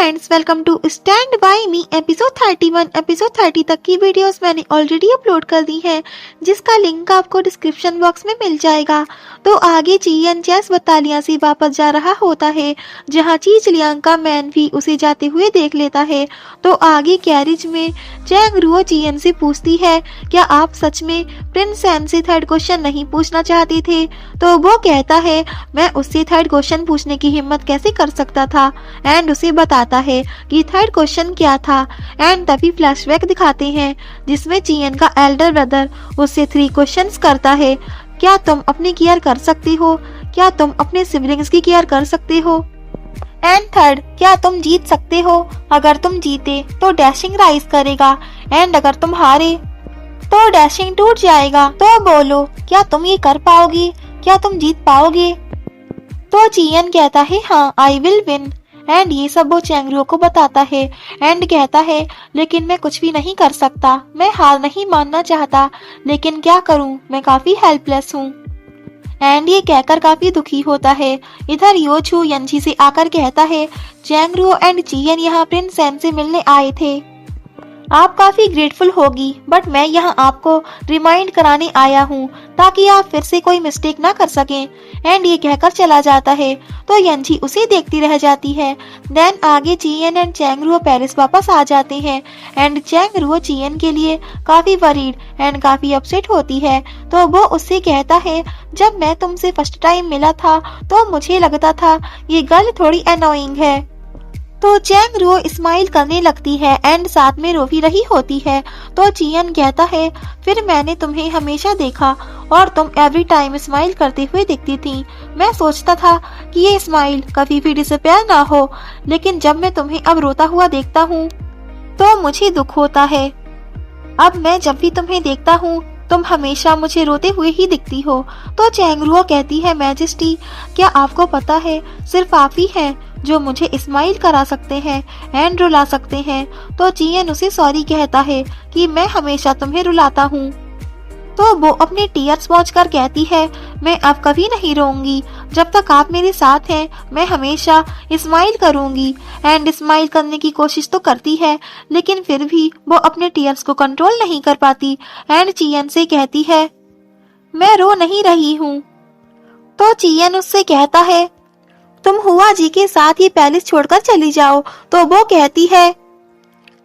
Friends, welcome to stand by me episode 31। Episode 30 तक की videos मैंने ऑलरेडी अपलोड कर दी हैं, जिसका लिंक आपको डिस्क्रिप्शन बॉक्स में मिल जाएगा। तो आगे चियन चेस बटालियन से वापस जा रहा होता है, जहां चीजलियांग का मैन भी उसे जाते हुए देख लेता है। तो आगे कैरिज में चैंग रुओ चियन से पूछती है, क्या आप सच में प्रिंस सैन से थर्ड क्वेश्चन नहीं पूछना चाहते थे? तो वो कहता है, मैं उससे थर्ड क्वेश्चन पूछने की हिम्मत कैसे कर सकता था। एंड उसे बताता है कि थर्ड क्वेश्चन क्या था। एंड तभी फ्लैशबैक दिखाते हैं, जिसमें चियन का एल्डर ब्रदर उससे 3 क्वेश्चंस करता है। क्या तुम अपनी केयर कर सकते हो? क्या तुम अपने सिबलिंग्स की केयर कर सकते हो? एंड थर्ड, क्या तुम जीत सकते हो? अगर तुम जीते तो डैशिंग राइज करेगा, एंड अगर तुम हारे तो डैशिंग टूट जाएगा। तो बोलो, क्या तुम ये कर पाओगी? क्या तुम जीत पाओगे? तो चियन कहता है, हाँ, आई विल विन। एंड ये सब वो चैंग रुओ को बताता है। एंड कहता है, लेकिन मैं कुछ भी नहीं कर सकता, मैं हार नहीं मानना चाहता, लेकिन क्या करूं, मैं काफी हेल्पलेस हूँ। एंड ये कहकर काफी दुखी होता है। इधर यो छू यंची से आकर कहता है, चैंग रुओ एंड चियन यहाँ प्रिंस सैन से मिलने आए थे। आप काफी ग्रेटफुल होगी, बट मैं यहाँ आपको रिमाइंड कराने आया हूँ, ताकि आप फिर से कोई मिस्टेक ना कर सकें। एंड ये कहकर चला जाता है। तो यंची उसे देखती रह जाती है। देन आगे चियन एंड चैंग रुओ पेरिस वापस आ जाते हैं। एंड चैंग रुओ चियन के लिए काफी वरीड एंड काफी अपसेट होती है। तो वो उससे कहता है, जब मैं तुमसे फर्स्ट टाइम मिला था तो मुझे लगता था ये गर्ल थोड़ी अनोइंग है। तो चैंग रुओ स्माइल करने लगती है एंड साथ में रो भी रही होती है। तो चियन कहता है, फिर मैंने तुम्हें हमेशा देखा और तुम एवरी टाइम स्माइल करते हुए दिखती थी। मैं सोचता था कि ये स्माइल कभी भी डिसअपीयर ना हो, लेकिन जब मैं तुम्हें अब रोता हुआ देखता हूँ तो मुझे दुख होता है। अब मैं जब भी तुम्हें देखता हूँ तुम हमेशा मुझे रोते हुए ही दिखती हो। तो चैंग रुओ कहती है, मैजेस्टी, क्या आपको पता है सिर्फ आप ही हैं जो मुझे स्माइल करा सकते हैं एंड रुला सकते हैं। तो चियन उसे सॉरी कहता है कि मैं हमेशा तुम्हें रुलाता हूँ। तो वो अपने टीयर्स पहुँचकर कहती है, मैं अब कभी नहीं रोऊंगी, जब तक आप मेरे साथ हैं मैं हमेशा स्माइल करूंगी। एंड स्माइल करने की कोशिश तो करती है, लेकिन फिर भी वो अपने टीयर्स को कंट्रोल नहीं कर पाती। एंड चियन से कहती है, मैं रो नहीं रही हूँ। तो चियन उससे कहता है, तुम हुआ जी के साथ ये पैलेस छोड़कर चली जाओ। तो वो कहती है,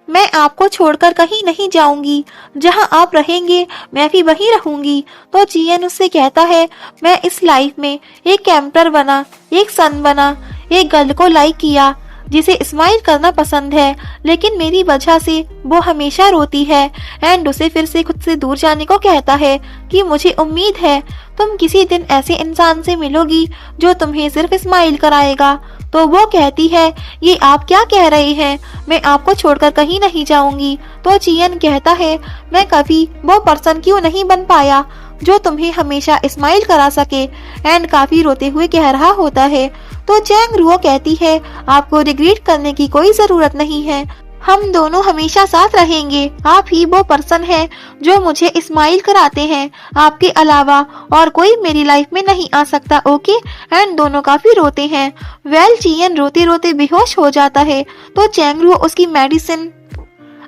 मैं आपको छोड़कर कहीं नहीं जाऊंगी, जहां आप रहेंगे मैं भी वहीं रहूंगी। तो चियन उससे कहता है, मैं इस लाइफ में एक कैंपर बना, एक सन बना, एक गर्ल को लाइक किया जिसे स्माइल करना पसंद है, लेकिन मेरी वजह से वो हमेशा रोती है। एंड उसे फिर से खुद से दूर जाने को कहता है कि मुझे उम्मीद है तुम किसी दिन ऐसे इंसान से मिलोगी जो तुम्हें सिर्फ स्माइल कराएगा। तो वो कहती है, ये आप क्या कह रहे हैं, मैं आपको छोड़कर कहीं नहीं जाऊंगी। तो चियन कहता है, मैं कभी वो पर्सन क्यों नहीं बन पाया जो तुम्हें हमेशा स्माइल करा सके। एंड काफी रोते हुए कह रहा होता है। तो चैंग रुओ कहती है, आपको रिग्रेट करने की कोई जरूरत नहीं है, हम दोनों हमेशा साथ रहेंगे। आप ही वो पर्सन है जो मुझे स्माइल कराते हैं, आपके अलावा और कोई मेरी लाइफ में नहीं आ सकता, ओके। एंड दोनों काफी रोते हैं। वेल चियन रोते रोते बेहोश हो जाता है। तो चैंग रुओ उसकी मेडिसिन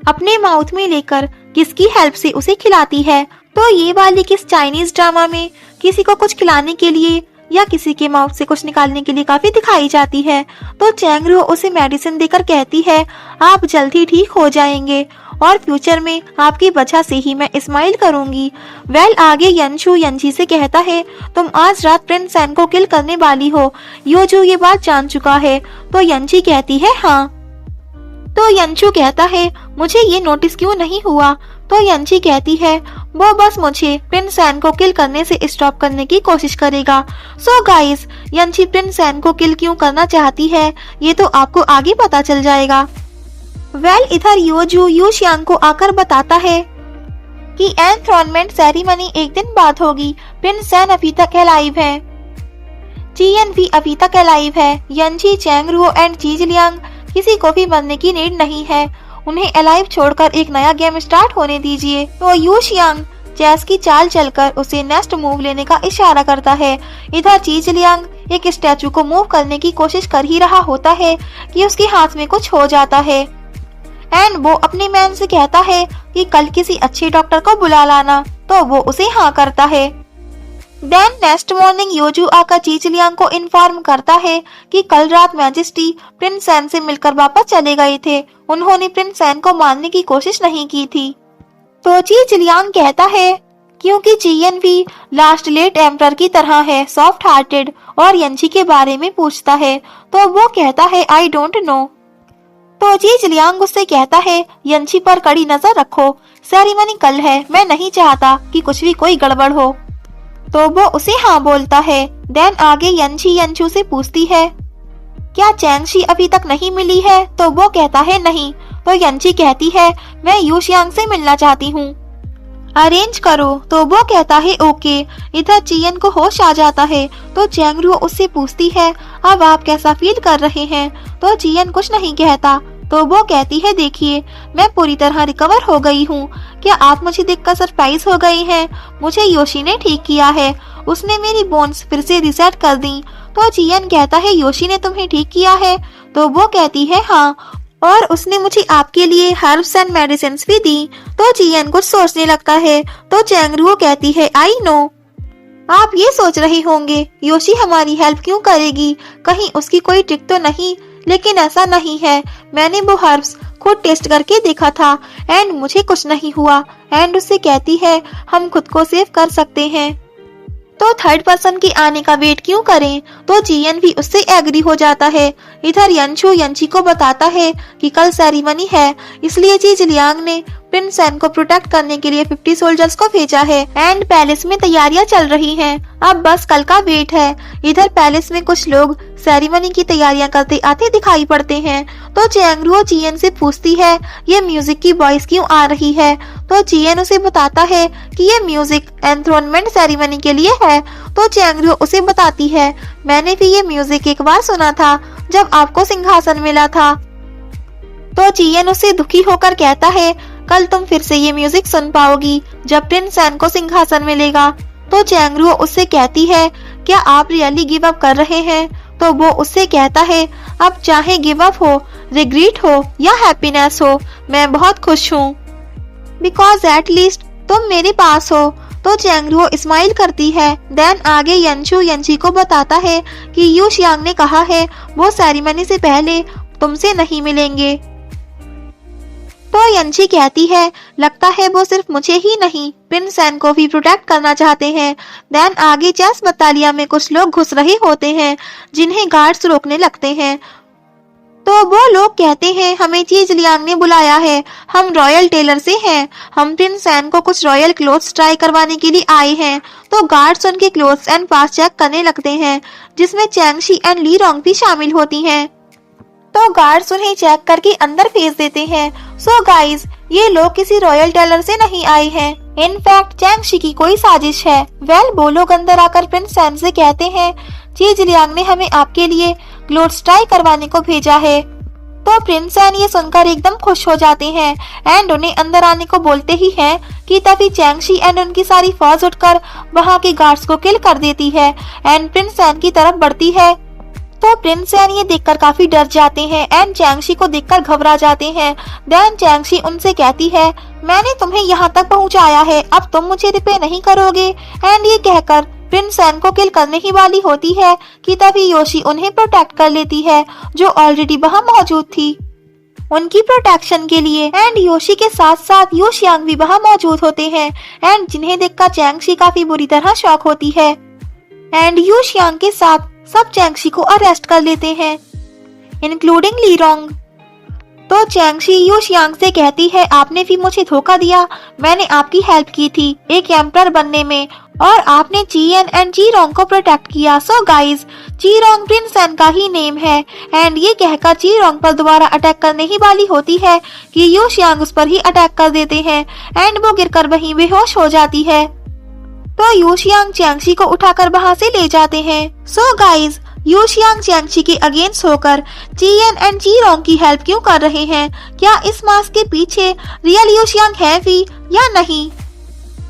अपने माउथ में लेकर किसकी हेल्प से उसे खिलाती है। तो ये वाली किस चाइनीज ड्रामा में किसी को कुछ खिलाने के लिए या किसी के माउथ से कुछ निकालने के लिए काफी दिखाई जाती है। तो चैंग रुओ उसे मेडिसिन देकर कहती है, आप जल्दी ठीक हो जाएंगे और फ्यूचर में आपकी वजह से ही मैं स्माइल करूंगी। वेल आगे यंशु यंची से कहता है, तुम आज रात प्रिंस सैन को किल करने वाली हो, योजू ये बात जान चुका है। तो यंची कहती है, हाँ। तो यंशु कहता है, मुझे ये नोटिस क्यों नहीं हुआ? तो यंची कहती है, वो बस मुझे प्रिंस सैन को किल करने से स्टॉप करने की कोशिश करेगा। सो गाइस, यंची प्रिंस सैन को किल क्यों करना चाहती है ये तो आपको आगे पता चल जाएगा। वेल इधर योजू यूशियांग को आकर बताता है कि एनथ्रोनमेंट सेरेमनी एक दिन बाद होगी, प्रिंस सैन अभी तक अलाइव है, चियन भी अभी तक अलाइव है। यंची, चैंग रुओ एंड चीजलियांग किसी को भी मरने की नीड नहीं है, उन्हें अलाइव छोड़कर एक नया गेम स्टार्ट होने दीजिए। तो यूशियांग चेस की चाल चलकर उसे नेक्स्ट मूव लेने का इशारा करता है। इधर चीजलियांग एक स्टैचू को मूव करने की कोशिश कर ही रहा होता है कि उसके हाथ में कुछ हो जाता है एंड वो अपने मैन से कहता है कि कल किसी अच्छे डॉक्टर को बुला लाना, तो वो उसे हाँ करता है। देन नेक्स्ट मॉर्निंग योजू आकर चीचलियांग को इन्फॉर्म करता है कि कल रात मैजेस्टी प्रिंस सैन से मिलकर वापस चले गए थे, उन्होंने प्रिंस सैन को मारने की कोशिश नहीं की थी। तो चीचलियांग कहता है क्योंकि चियन भी लास्ट लेट एम्परर की तरह है, सॉफ्ट हार्टेड, और यंची के बारे में पूछता है, तो वो कहता है आई डोंट नो। तो चीचलियांग उससे कहता है यंची पर कड़ी नजर रखो, सेरेमनी कल है, मैं नहीं चाहता कि कुछ भी कोई गड़बड़ हो। तो वो उसे हाँ बोलता है। देन आगे यंची यंचू से पूछती है क्या चैंगशी अभी तक नहीं मिली है, तो वो कहता है नहीं। तो यंची कहती है मैं यूशियांग से मिलना चाहती हूँ, अरेंज करो। तो वो कहता है ओके। इधर चियन को होश आ जाता है, तो चैंगरू उससे पूछती है अब आप कैसा फील कर रहे हैं। तो चियन कुछ नहीं कहता। तो वो कहती है देखिए मैं पूरी तरह रिकवर हो गई हूँ, क्या आप मुझे देखकर सरप्राइज हो गई हैं? मुझे योशी ने ठीक किया है, उसने मेरी बोन्स फिर से रिसेट कर दी। तो चियन कहता है योशी ने तुम्हें ठीक किया है? तो वो कहती है हाँ, और उसने मुझे आपके लिए हर्ब्स एंड मेडिसिन भी दी। तो चियन कुछ सोचने लगता है। तो चैंगरू कहती है आई नो। आप ये सोच रहे होंगे योशी हमारी हेल्प क्यों करेगी, कहीं उसकी कोई ट्रिक तो नहीं, लेकिन ऐसा नहीं है। मैंने वो हर्ब्स खुद टेस्ट करके देखा था एंड मुझे कुछ नहीं हुआ। एंड उससे कहती है हम खुद को सेव कर सकते हैं, तो थर्ड पर्सन के आने का वेट क्यों करें। तो चियन भी उससे एग्री हो जाता है। इधर यंचू यंची को बताता है कि कल सेरेमनी है, इसलिए चीचलियांग ने प्रिंस सैन को प्रोटेक्ट करने के लिए 50 सोल्जर्स को भेजा है एंड पैलेस में तैयारियां चल रही हैं, अब बस कल का वेट है। इधर पैलेस में कुछ लोग सेरेमनी की तैयारियां करते आते दिखाई पड़ते हैं। तो चैंगरू चियन से पूछती है ये म्यूजिक की वॉइस क्यों आ रही है। तो चियन उसे बताता है कि ये म्यूजिक एंथ्रोनमेंट सेरेमनी के लिए है। तो चैंगरू उसे बताती है मैंने भी ये म्यूजिक एक बार सुना था जब आपको सिंहासन मिला था। तो चियन उसे दुखी होकर कहता है कल तुम फिर से ये म्यूजिक सुन पाओगी जब प्रिंस सैन को सिंहासन मिलेगा। तो चैंगरू उससे कहती है क्या आप रियली गिव अप कर रहे हैं। तो वो उससे कहता है अब चाहे गिव अप हो, रिग्रेट हो या हैप्पीनेस हो, मैं बहुत खुश हूँ, बिकॉज एट लीस्ट तुम मेरे पास हो। तो चैंगरू स्माइल करती है। देन आगे यंचू यंची को बताता है कि यूशियांग ने कहा है वो सेरेमनी से पहले तुमसे नहीं मिलेंगे। तो यंची कहती है लगता है वो सिर्फ मुझे ही नहीं प्रिंस सैन को भी प्रोटेक्ट करना चाहते हैं। देन आगे चेस बटालिया में कुछ लोग घुस रहे होते हैं जिन्हें गार्ड्स रोकने लगते हैं। तो वो लोग कहते हैं हमें चीचलियांग ने बुलाया है, हम रॉयल टेलर से हैं, हम प्रिंस सैन को कुछ रॉयल क्लोथ्स ट्राई करवाने के लिए आए हैं। तो गार्ड्स उनके क्लोथ्स एंड पास चेक करने लगते हैं, जिसमें चैंगशी एंड ली रोंग भी शामिल होती हैं। तो गार्ड्स उन्हें चेक करके अंदर भेज देते हैं। सो गाइज ये लोग किसी रॉयल टेलर से नहीं आए हैं, इनफैक्ट चैंगशी की कोई साजिश है। वेल वो लोग अंदर आकर प्रिंस सैन से कहते हैं चीचलियांग ने हमें आपके लिए क्लोथ्स ट्राई करवाने को भेजा है। तो प्रिंस सैन ये सुनकर एकदम खुश हो जाते हैं एंड उन्हें अंदर आने को बोलते ही हैं कि तभी चैंगशी एंड उनकी सारी फौज उठकर वहाँ के गार्ड्स को किल कर देती है एंड प्रिंस सैन की तरफ बढ़ती है। तो प्रिंस सैन ये देखकर काफी डर जाते हैं एंड चैंगशी को देखकर घबरा जाते हैं। देन चैंगशी उनसे कहती है मैंने तुम्हें यहाँ तक पहुँचाया है, अब तुम मुझे रिपे नहीं करोगे। एंड ये कहकर प्रिंस सैन को किल करने ही वाली होती है कि तभी योशी उन्हें प्रोटेक्ट कर लेती है जो ऑलरेडी वहाँ मौजूद थी उनकी प्रोटेक्शन के लिए। एंड योशी के साथ साथ यूशियांग भी वहाँ मौजूद होते हैं एंड जिन्हें देखकर चैंगशी काफी बुरी तरह शॉक होती है एंड यूशियांग के साथ सब चैंगशी को अरेस्ट कर लेते हैं इंक्लूडिंग ली रोंग। तो चैंगशी यूशियांग से कहती है आपने भी मुझे धोखा दिया, मैंने आपकी हेल्प की थी एक एम्परर बनने में और आपने चियन एंड जी रोंग को प्रोटेक्ट किया। सो गाइज जी रोंग प्रिंस सैन का ही नेम है। एंड ये कहकर जी रोंग पर दोबारा अटैक करने ही वाली होती है कि यूशियांग उस पर ही अटैक कर देते हैं एंड वो गिरकर वहीं बेहोश हो जाती है। तो यूशियांग चैंगशी को उठाकर वहाँ से ले जाते हैं। सो गाइज यूशियांग चैंगशी के अगेंस्ट होकर चियन एंड जी रोंग की हेल्प क्यों कर रहे हैं? क्या इस मास्क के पीछे रियल यूशियांग है भी या नहीं,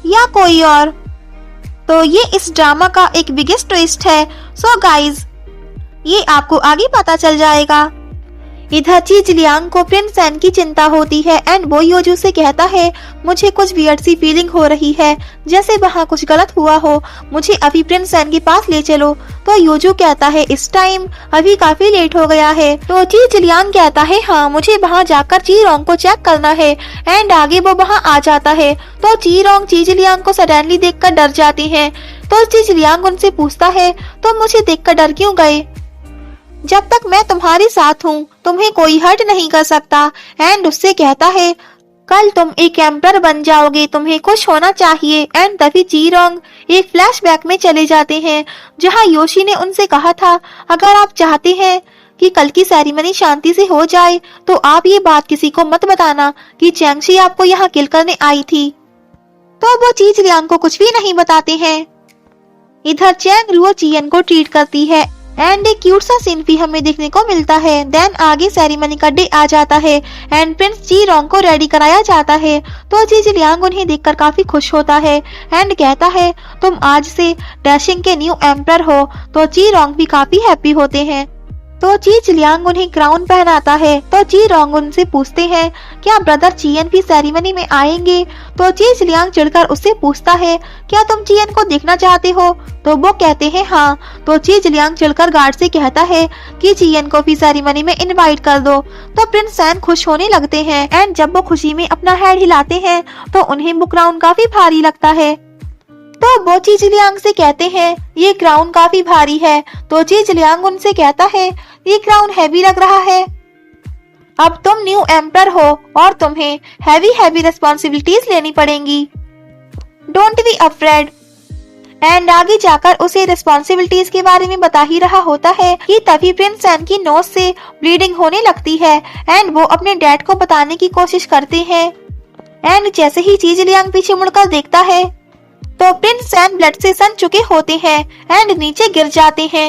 या कोई और? तो ये इस ड्रामा का एक बिगेस्ट ट्विस्ट है। सो गाइज ये आपको आगे पता चल जाएगा। इधर ची जिलियांग को प्रिंस सैन की चिंता होती है एंड वो योजू से कहता है मुझे कुछ वियर्ड सी फीलिंग हो रही है, जैसे वहाँ कुछ गलत हुआ हो, मुझे अभी प्रिंस सैन के पास ले चलो। तो योजू कहता है इस टाइम अभी काफी लेट हो गया है। तो ची जिलियांग कहता है हाँ मुझे वहाँ जाकर ची रोंग को चेक करना है एंड आगे वो वहाँ आ जाता है। तो ची रोंग ची जिलियांग को सडनली देखकर डर जाती है। तो ची जिलियांग उनसे पूछता है तो मुझे देखकर डर क्यों गए, जब तक मैं तुम्हारे साथ हूँ तुम्हें कोई हर्ट नहीं कर सकता। एंड उससे कहता है कल तुम एक एम्पर बन जाओगे, तुम्हें खुश होना चाहिए। एंड तभी ची रोंग एक फ्लैशबैक में चले जाते हैं जहाँ योशी ने उनसे कहा था अगर आप चाहते हैं कि कल की सेरेमनी शांति से हो जाए तो आप ये बात किसी को मत बताना कि चैंगशी आपको यहाँ किल करने आई थी। तो वो ची जिलियांग को कुछ भी नहीं बताते हैं। इधर चैंग रुओ चियन को ट्रीट करती है एंड एक क्यूट सा सीन भी हमें देखने को मिलता है। देन आगे सेरेमनी का डे आ जाता है एंड प्रिंस ची रोंग को रेडी कराया जाता है। तो ची जिलियांग उन्हें देखकर काफी खुश होता है एंड कहता है तुम आज से डैशिंग के न्यू एम्पर हो। तो ची रोंग भी काफी हैप्पी होते हैं। तो ची जिलियांग उन्हें क्राउन पहनाता है। तो ची रोंग उनसे पूछते हैं क्या ब्रदर चियन भी सेरेमनी में आएंगे। तो ची जिलियांग चिढ़कर उससे पूछता है क्या तुम चियन को देखना चाहते हो। तो वो कहते हैं हाँ। तो ची जिलियांग चिढ़कर गार्ड से कहता है कि चियन को भी सेरेमनी में इनवाइट कर दो। तो प्रिंस सैन खुश होने लगते हैं एंड जब वो खुशी में अपना हेड हिलाते हैं तो उन्हें वो क्राउन काफी भारी लगता है। तो वो ची जिलियांग से कहते हैं ये क्राउन काफी भारी है। तो ची जिलियांग उनसे कहता है ये क्राउन हैवी लग रहा है, अब तुम न्यू एम्पर हो और तुम्हें हैवी रिस्पॉन्सिबिलिटीज लेनी पड़ेंगी, डोंट बी अफ्रेड। एंड आगे जाकर उसे रिस्पॉन्सिबिलिटीज के बारे में बता ही रहा होता है कि तभी प्रिंस सैन की नोज से ब्लीडिंग होने लगती है एंड वो अपने डैड को बताने की कोशिश करते हैं। एंड जैसे ही ची जिलियांग पीछे मुड़कर देखता है तो प्रिंस सैन ब्लड से सन चुके होते हैं एंड नीचे गिर जाते हैं।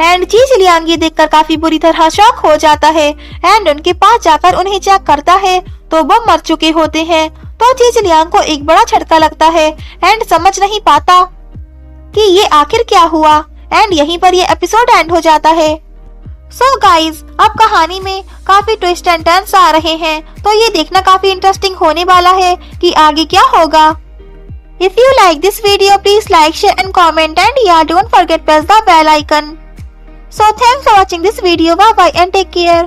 एंड ची जिलियांग ये देखकर काफी बुरी तरह शॉक हो जाता है एंड उनके पास जाकर उन्हें चेक करता है तो वो मर चुके होते हैं। तो ची जिलियांग को एक बड़ा झटका लगता है एंड समझ नहीं पाता कि ये आखिर क्या हुआ। एंड यहीं पर ये एपिसोड एंड हो जाता है। सो गाइज अब कहानी में काफी ट्विस्ट एंड टर्न्स आ रहे हैं तो ये देखना काफी इंटरेस्टिंग होने वाला है कि आगे क्या होगा। If you like this video, please like, share and comment, and yeah, don't forget press the bell icon. So thanks for watching this video. Bye bye and take care.